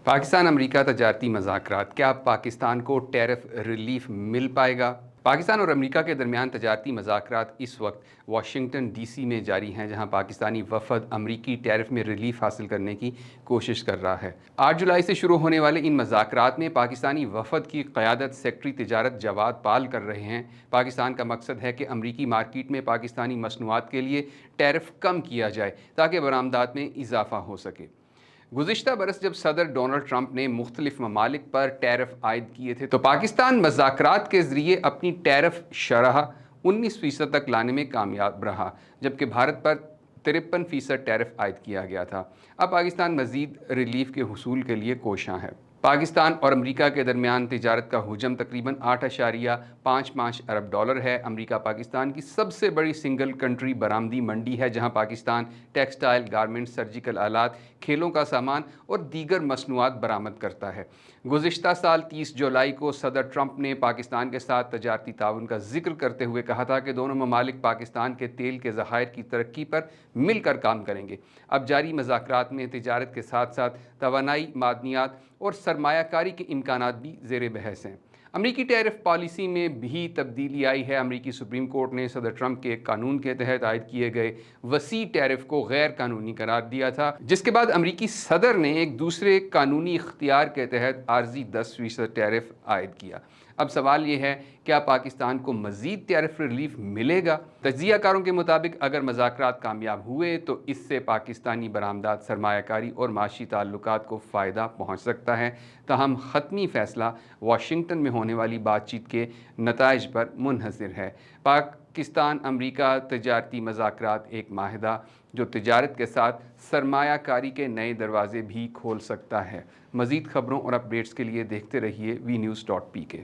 Pakistan America तजारती मज़ाकरात, क्या पाकिस्तान को tariff relief मिल पाएगा? पाकिस्तान और अमेरिका के दरमियान तजारती मज़ाकरात इस वक्त वाशिंगटन DC में जारी हैं, जहां पाकिस्तानी वफद अमरीकी टैरिफ में रिलीफ हासिल करने की कोशिश कर रहा है। 8 जुलाई से शुरू होने वाले इन मज़ाकरात में पाकिस्तानी वफद की क़यादत सेक्रेटरी तिजारत जवाद पाल कर रहे हैं। पाकिस्तान का मकसद है कि अमरीकी मार्केट में पाकिस्तानी मसनूआत के लिए टैरिफ कम किया जाए ताकि बरामदात में इजाफा हो सके। गुज़िश्ता बरस जब सदर डोनाल्ड ट्रंप ने मुख्तलिफ ममालिक पर टैरिफ आयद किए थे तो पाकिस्तान मज़ाकरात के ज़रिए अपनी टैरिफ शरह 19% तक लाने में कामयाब रहा, जबकि भारत पर 53% टैरिफ आयद किया गया था। अब पाकिस्तान मज़ीद रिलीफ के हुसूल के लिए कोशां है। पाकिस्तान और अमेरिका के दरमियान तिजारत का हुजम तकरीबन 8.55 अरब डॉलर है। अमेरिका पाकिस्तान की सबसे बड़ी सिंगल कंट्री बरामदी मंडी है, जहां पाकिस्तान टेक्सटाइल, गारमेंट्स, सर्जिकल आलात, खेलों का सामान और दीगर मसनूआत बरामद करता है। गुज़िश्ता साल 30 जुलाई को सदर ट्रंप ने पाकिस्तान के साथ तजारती ताउन का जिक्र करते हुए कहा था कि दोनों ममालिक पाकिस्तान के तेल के ज़खायर की तरक्की पर मिलकर काम करेंगे। अब जारी मज़ाकरात में तिजारत के साथ साथ तवानाई, मादनियात और सरमायाकारी के इम्कानात भी ज़ेर बहस हैं। अमरीकी टैरिफ पॉलिसी में भी तब्दीली आई है। अमरीकी सुप्रीम कोर्ट ने सदर ट्रंप के एक कानून के तहत आयद किए गए वसी टैरिफ को गैर कानूनी करार दिया था, जिसके बाद अमरीकी सदर ने एक दूसरे कानूनी इख्तियार के तहत आर्जी 10% टैरिफ आयद किया। अब सवाल ये है, क्या पाकिस्तान को मज़ीद टैरिफ रिलीफ मिलेगा? तज्ज़ियाकारों के मुताबिक अगर मज़ाकरात कामयाब हुए तो इससे पाकिस्तानी बरामदात, सरमायाकारी और माशी ताल्लुकात को फ़ायदा पहुँच सकता है। ताहम ख़त्मी फ़ैसला वाशिंगटन में होने वाली बातचीत के नताइज पर मुनहसर है। पाकिस्तान अमरीका तजारती मज़ाकरात एक माहिदा जो तिजारत के साथ सरमायाकारी के नए दरवाजे भी खोल सकता है। मज़ीद ख़बरों और अपडेट्स के लिए देखते रहिए vnews.pk।